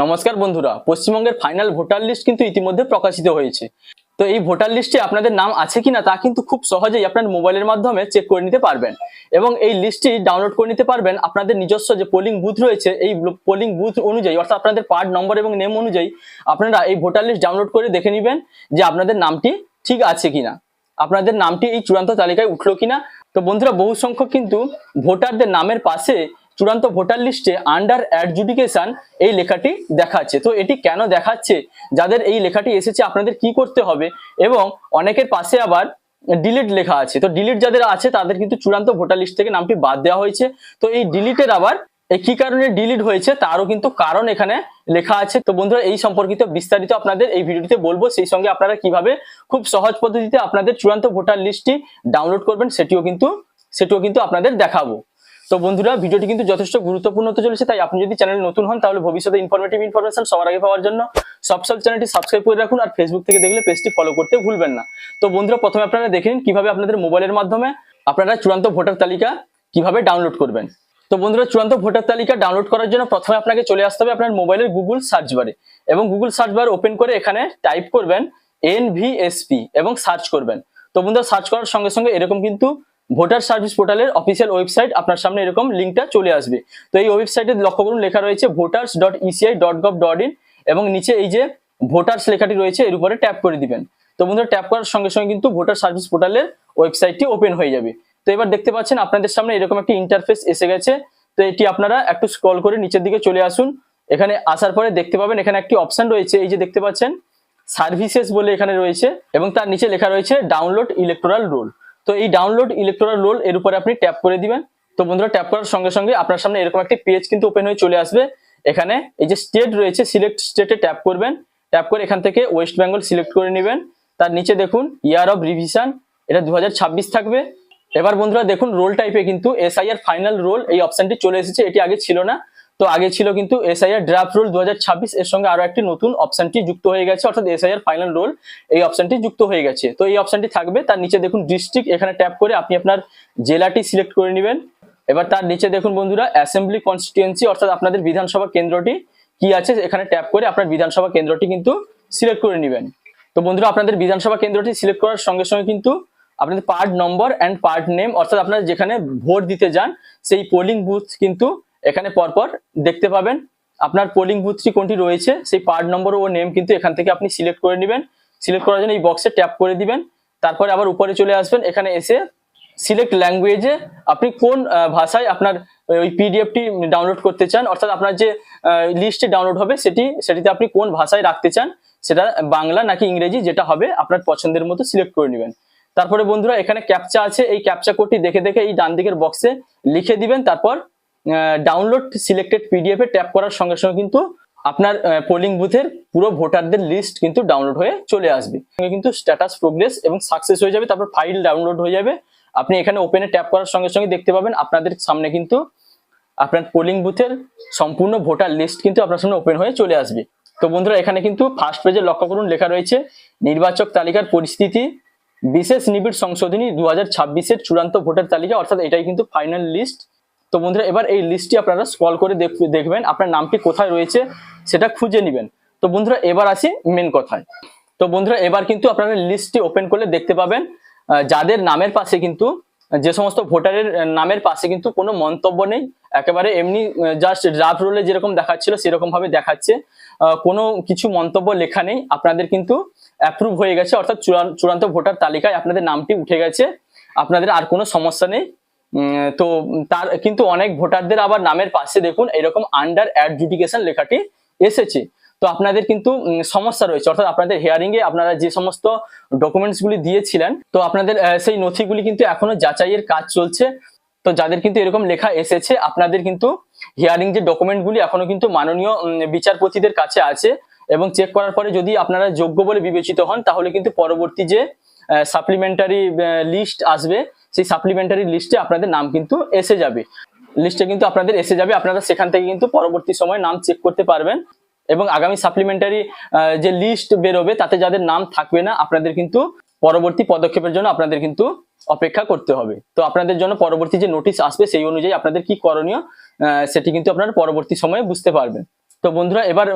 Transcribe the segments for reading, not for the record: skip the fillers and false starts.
নমস্কার বন্ধুরা, পশ্চিমবঙ্গের ফাইনাল ভোটার লিস্ট কিন্তু ইতিমধ্যে প্রকাশিত হয়েছে। তো এই ভোটার লিস্টে আপনাদের নাম আছে কিনা তা কিন্তু খুব সহজেই আপনার মোবাইলের মাধ্যমে চেক করে নিতে পারবেন এবং এই লিস্টটি ডাউনলোড করে নিতে পারবেন আপনাদের নিজস্ব যে পোলিং বুথ রয়েছে এই পোলিং বুথ অনুযায়ী, অর্থাৎ আপনাদের পার্ট নম্বর এবং নেম অনুযায়ী আপনারা এই ভোটার লিস্ট ডাউনলোড করে দেখে নেবেন যে আপনাদের নামটি ঠিক আছে কিনা, আপনাদের নামটি এই চূড়ান্ত তালিকায় উঠলো কিনা। তো বন্ধুরা, বহু সংখ্যক কিন্তু ভোটারদের নামের পাশে চূড়ান্ত ভোটার লিস্টে আন্ডার অ্যাডজুডিকেশন এই লেখাটি দেখাচ্ছে। তো এটি কেন দেখাচ্ছে, যাদের এই লেখাটি এসেছে আপনাদের কি করতে হবে, এবং অনেকের পাশে আবার ডিলিট লেখা আছে। তো ডিলিট যাদের আছে তাদের কিন্তু চূড়ান্ত ভোটার লিস্ট থেকে নামটি বাদ দেওয়া হয়েছে। তো এই ডিলিটের আবার কি কারণে ডিলিট হয়েছে তারও কিন্তু কারণ এখানে লেখা আছে। তো বন্ধুরা, এই সম্পর্কিত বিস্তারিত আপনাদের এই ভিডিওটিতে বলবো, সেই সঙ্গে আপনারা কিভাবে খুব সহজ পদ্ধতিতে আপনাদের চূড়ান্ত ভোটার লিস্টটি ডাউনলোড করবেন সেটিও কিন্তু আপনাদের দেখাবো। তো বন্ধুরা, ভিডিওটি কিন্তু যথেষ্ট গুরুত্বপূর্ণ হতে চলেছে, তাই আপনি যদি চ্যানেলে নতুন হন তাহলে ভবিষ্যতে ইনফরমেশন সবার আগে পাওয়ার জন্য সবসব চ্যানেলটি সাবস্ক্রাইব করে রাখুন, আর ফেসবুক থেকে দেখলে পেজটি ফলো করতে ভুলবেন না। তো বন্ধুরা, প্রথমে আপনারা দেখে নিন কিভাবে আপনাদের মোবাইলের মাধ্যমে আপনারা চূড়ান্ত ভোটার তালিকা কিভাবে ডাউনলোড করবেন। তো বন্ধুরা, চূড়ান্ত ভোটার তালিকা ডাউনলোড করার জন্য প্রথমে আপনাকে চলে আসতে হবে আপনার মোবাইলের গুগল সার্চ বারে, এবং গুগল সার্চ বার ওপেন করে এখানে টাইপ করবেন NVSP এবং সার্চ করবেন। তো বন্ধুরা, সার্চ করার সঙ্গে সঙ্গে এরকম কিন্তু ভোটার সার্ভিস পোর্টালের অফিসিয়াল ওয়েবসাইট আপনার সামনে এরকম লিঙ্কটা চলে আসবে। তো এই ওয়েবসাইটে লক্ষ্য করুন লেখা রয়েছে voters.eci.gov.in এবং নিচে এই যে ভোটার্স লেখাটি রয়েছে এর উপরে ট্যাপ করে দিবেন। তো বন্ধুরা, ট্যাপ করার সঙ্গে সঙ্গে কিন্তু ভোটার সার্ভিস পোর্টালের ওয়েবসাইটটি ওপেন হয়ে যাবে। তো এবার দেখতে পাচ্ছেন আপনাদের সামনে এরকম একটি ইন্টারফেস এসে গেছে। তো এটি আপনারা একটু স্ক্রল করে নিচের দিকে চলে আসুন। এখানে আসার পরে দেখতে পাবেন এখানে একটি অপশন রয়েছে, এই যে দেখতে পাচ্ছেন সার্ভিসেস বলে এখানে রয়েছে, এবং তার নিচে লেখা রয়েছে ডাউনলোড ইলেকটোরাল রোল। তো এই ডাউনলোড ইলেকটোরাল রোল এর উপরে আপনি ট্যাপ করে দিবেন। তো বন্ধুরা, ট্যাপ করার সঙ্গে সঙ্গে আপনার সামনে এরকম একটি পেজ কিন্তু ওপেন হয়ে চলে আসবে। এখানে এই যে স্টেট রয়েছে, সিলেক্ট স্টেটে ট্যাপ করবেন। ট্যাপ করে এখান থেকে ওয়েস্ট বেঙ্গল সিলেক্ট করে নেবেন। তার নিচে দেখুন ইয়ার অফ রিভিশন, এটা 2026 থাকবে। এবার বন্ধুরা দেখুন, রোল টাইপে কিন্তু SIR ফাইনাল রোল এই অপশনটি চলে এসেছে, এটি আগে ছিল না। তো আগে ছিল কিন্তু SIR ড্রাফট রোল 2026, এর সঙ্গে আরো একটি নতুন অপশনটি যুক্ত হয়ে গেছে, অর্থাৎ SIR ফাইনাল রোল এই অপশনটি যুক্ত হয়ে গেছে। তো এই অপশনটি থাকবে। তার নিচে দেখুন ডিস্ট্রিক্ট, এখানে ট্যাপ করে আপনি আপনার জেলাটি সিলেক্ট করে নেবেন। এবার তার নিচে দেখুন বন্ধুরা অ্যাসেম্বলি কনস্টিটুয়েন্সি, অর্থাৎ আপনাদের বিধানসভা কেন্দ্রটি কি আছে, এখানে ট্যাপ করে আপনার বিধানসভা কেন্দ্রটি কিন্তু সিলেক্ট করে নেবেন। তো বন্ধুরা, আপনাদের বিধানসভা কেন্দ্রটি সিলেক্ট করার সঙ্গে সঙ্গে কিন্তু আপনাদের part number and part name, অর্থাৎ আপনারা যেখানে ভোট দিতে যান সেই পোলিং বুথ কিন্তু এখানে পরপর দেখতে পাবেন। আপনার পোলিং বুথটি কোনটি রয়েছে সেই পার্ট নম্বর ও নেম কিন্তু এখান থেকে আপনি সিলেক্ট করে নেবেন। সিলেক্ট করার জন্য এই বক্সে ট্যাপ করে দিবেন। তারপরে আবার উপরে চলে আসবেন, এখানে এসে সিলেক্ট ল্যাঙ্গুয়েজে আপনি কোন ভাষায় আপনার ওই পিডিএফটি ডাউনলোড করতে চান, অর্থাৎ আপনার যে লিস্টটি ডাউনলোড হবে সেটিতে আপনি কোন ভাষায় রাখতে চান, সেটা বাংলা নাকি ইংরেজি, যেটা হবে আপনার পছন্দের মতো সিলেক্ট করে নেবেন। তারপরে বন্ধুরা এখানে ক্যাপচা আছে, এই ক্যাপচা কোডটি দেখে দেখে এই ডান দিকের বক্সে লিখে দিবেন। তারপর ডাউনলোড সিলেক্টেড পিডিএফ এ ট্যাপ করার সঙ্গে সঙ্গে কিন্তু আপনার পোলিং বুথের পুরো ভোটারদের লিস্ট কিন্তু ডাউনলোড হয়ে চলে আসবে, কিন্তু স্ট্যাটাস প্রোগ্রেস এবং সাকসেস হয়ে যাবে। তারপর ফাইল ডাউনলোড হয়ে যাবে। আপনি এখানে ওপেনে ট্যাপ করার সঙ্গে সঙ্গে দেখতে পাবেন আপনাদের সামনে কিন্তু আপনার পোলিং বুথের সম্পূর্ণ ভোটার লিস্ট কিন্তু আপনার সামনে ওপেন হয়ে চলে আসবে। তো বন্ধুরা, এখানে কিন্তু ফার্স্ট পেজে লক্ষ্য করুন লেখা রয়েছে নির্বাচক তালিকার পরিস্থিতি, বিশেষ নিবিড় সংশোধনী 2026-এর চূড়ান্ত ভোটার তালিকা, অর্থাৎ এটাই কিন্তু ফাইনাল লিস্ট। তো বন্ধুরা, এবার এই লিস্টটি আপনারা স্ক্রল করে দেখবেন আপনার নামটি কোথায় রয়েছে সেটা খুঁজে নেবেন। তো বন্ধুরা, এবার আসি মেন কথায়। তো বন্ধুরা, এবার কিন্তু আপনারা লিস্টটি ওপেন করলে দেখতে পাবেন যাদের নামের পাশে কিন্তু যে সমস্ত ভোটারের নামের পাশে কিন্তু কোনো মন্তব্য নেই, একেবারে এমনি জাস্ট ড্রাফট রোলে যেরকম দেখাচ্ছিল সেরকম ভাবে দেখাচ্ছে, কোনো কিছু মন্তব্য লেখা নেই, আপনাদের কিন্তু অ্যাপ্রুভ হয়ে গেছে, অর্থাৎ চূড়ান্ত ভোটার তালিকায় আপনাদের নামটি উঠে গেছে, আপনাদের আর কোনো সমস্যা নেই। তো তার কিন্তু অনেক ভোটারদের আবার নামের পাশে দেখুন এরকম আন্ডার অ্যাডজুডিকেশন লেখাটি এসেছে। তো আপনাদের কিন্তু সমস্যা রয়েছে, অর্থাৎ আপনাদের হিয়ারিং এ আপনারা যে সমস্ত ডকুমেন্টস গুলি দিয়েছিলেন, তো আপনাদের সেই নথিগুলি কিন্তু এখনো যাচাইয়ের কাজ চলছে। তো যাদের কিন্তু এরকম লেখা এসেছে আপনাদের কিন্তু হিয়ারিং যে ডকুমেন্টগুলি এখনো কিন্তু মাননীয় বিচারপতিদের কাছে আছে, এবং চেক করার পরে যদি আপনারা যোগ্য বলে বিবেচিত হন তাহলে কিন্তু পরবর্তী যে সাপ্লিমেন্টারি লিস্ট আসবে সেই সাপ্লিমেন্টারি লিস্টে আপনাদের নাম কিন্তু এসে যাবে, আপনারা সেখান থেকে কিন্তু পরবর্তী সময় নাম চেক করতে পারবেন। এবং আগামী সাপ্লিমেন্টারি যে লিস্ট বেরোবে তাতে যাদের নাম থাকবে না আপনাদের কিন্তু পরবর্তী পদক্ষেপের জন্য আপনাদের কিন্তু অপেক্ষা করতে হবে। তো আপনাদের জন্য পরবর্তী যে নোটিশ আসবে সেই অনুযায়ী আপনাদের কি করণীয় সেটি কিন্তু আপনারা পরবর্তী সময়ে বুঝতে পারবেন। তো তো বন্ধুরা এবার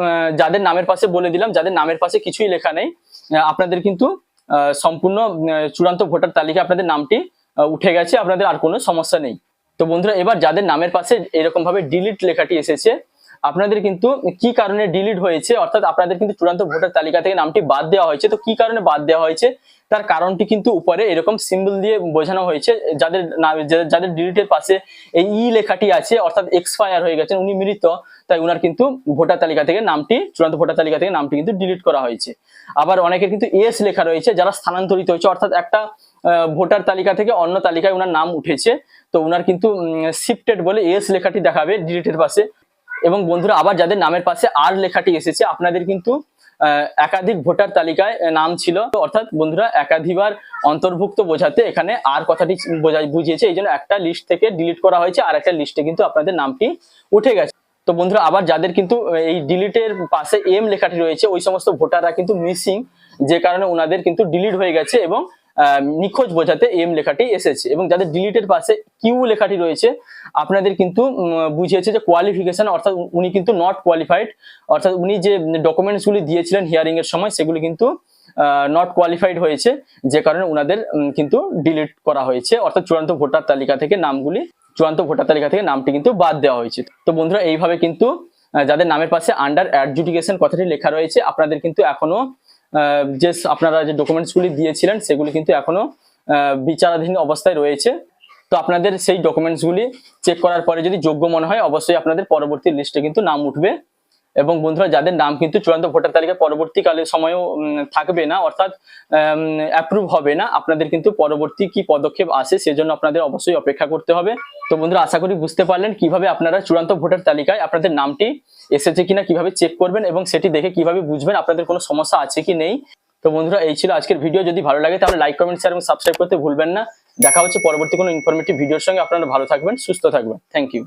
যাদের নামের পাশে বলে দিলাম, যাদের নামের পাশে কিছুই লেখা নেই, আপনাদের কিন্তু সম্পূর্ণ চূড়ান্ত ভোটার তালিকা আপনাদের নামটি উঠে গেছে, আপনাদের আর কোনো সমস্যা নেই। তো বন্ধুরা এবার যাদের নামের পাশে এরকম ভাবে ডিলিট লেখাটি এসেছে, আপনাদের কিন্তু কি কারণে ডিলিট হয়েছে, অর্থাৎ আপনাদের কিন্তু চূড়ান্ত ভোটার তালিকা থেকে নামটি বাদ দেওয়া হয়েছে। তো কি কারণে বাদ দেওয়া হয়েছে তার কারণটি কিন্তু উপরে এরকম সিম্বল দিয়ে বোঝানো হয়েছে। যাদের ডিলিটের পাশে এই ই লেখাটি আছে, অর্থাৎ এক্সপায়ার হয়ে গেছেন, উনি মৃত, তাই উনার কিন্তু ভোটার তালিকা থেকে নামটি, চূড়ান্ত ভোটার তালিকা থেকে নামটি কিন্তু ডিলিট করা হয়েছে। আবার অনেকের কিন্তু এস লেখা রয়েছে, যারা স্থানান্তরিত হয়েছে, অর্থাৎ একটা ভোটার তালিকা থেকে অন্য তালিকায় উনার নাম উঠেছে, তো উনার কিন্তু শিফটেড বলে এস লেখাটি দেখাবে ডিলিটের পাশে। এবং বন্ধুরা আবার যাদের নামের পাশে আর লেখাটি এসেছে, আপনাদের কিন্তু একাধিক ভোটার তালিকায় নাম ছিল, অর্থাৎ বন্ধুরা একাধিকবার অন্তর্ভুক্ত বোঝাতে এখানে আর কথাটি বুঝিয়েছে, এই জন্য একটা লিস্ট থেকে ডিলিট করা হয়েছে, আর একটা লিস্টে কিন্তু আপনাদের নামটি উঠে গেছে। তো বন্ধুরা আবার যাদের কিন্তু এই ডিলিটের পাশে এম লেখাটি রয়েছে, ওই সমস্ত ভোটাররা কিন্তু মিসিং, যে কারণে ওনাদের কিন্তু ডিলিট হয়ে গেছে এবং নিখোঁজ বোঝাতে এম লেখাটি এসেছে। এবং যাদের ডিলিটের পাশে কিউ লেখাটি রয়েছে, আপনাদের কিন্তু বুঝিয়েছে যে কোয়ালিফিকেশন, অর্থাৎ উনি কিন্তু নট কোয়ালিফাইড, অর্থাৎ উনি যে ডকুমেন্টস গুলি দিয়েছিলেন হিয়ারিং এর সময়, সেগুলি কিন্তু নট কোয়ালিফাইড হয়েছে, যে কারণে ওনাদের কিন্তু ডিলিট করা হয়েছে, অর্থাৎ চূড়ান্ত ভোটার তালিকা থেকে নামটি কিন্তু বাদ দেওয়া হয়েছে। তো বন্ধুরা এইভাবে কিন্তু যাদের নামের পাশে আন্ডার অ্যাডজুডিকেশন কথাটি লেখা রয়েছে, আপনাদের কিন্তু এখনো যে আপনারা যে ডকুমেন্টস গুলি দিয়েছিলেন সেগুলি কিন্তু এখনো বিচারাধীন অবস্থায় রয়েছে। তো আপনাদের সেই ডকুমেন্টস গুলি চেক করার পরে যদি যোগ্য মনে হয়, অবশ্যই আপনাদের পরবর্তী লিস্টে কিন্তু নাম উঠবে। এবং বন্ধুরা যাদের নাম কিন্তু চূড়ান্ত ভোটার তালিকায় পরবর্তীকালে সময়েও থাকবে না, অর্থাৎ অ্যাপ্রুভ হবে না, আপনাদের কিন্তু পরবর্তী কি পদক্ষেপ আসে সেজন্য আপনাদের অবশ্যই অপেক্ষা করতে হবে। তো বন্ধুরা আশা করি বুঝতে পারলেন কিভাবে আপনারা চূড়ান্ত ভোটার তালিকায় আপনাদের নামটি এসেছে কিনা কিভাবে চেক করবেন, এবং সেটি দেখে কিভাবে বুঝবেন আপনাদের কোনো সমস্যা আছে কি নেই। তো বন্ধুরা এই ছিল আজকের ভিডিও। যদি ভালো লাগে তাহলে লাইক, কমেন্ট, শেয়ার এবং সাবস্ক্রাইব করতে ভুলবেন না। দেখা হচ্ছে পরবর্তী কোনো ইনফরমেটিভ ভিডিওর সঙ্গে। আপনারা ভালো থাকবেন, সুস্থ থাকবেন। Thank you.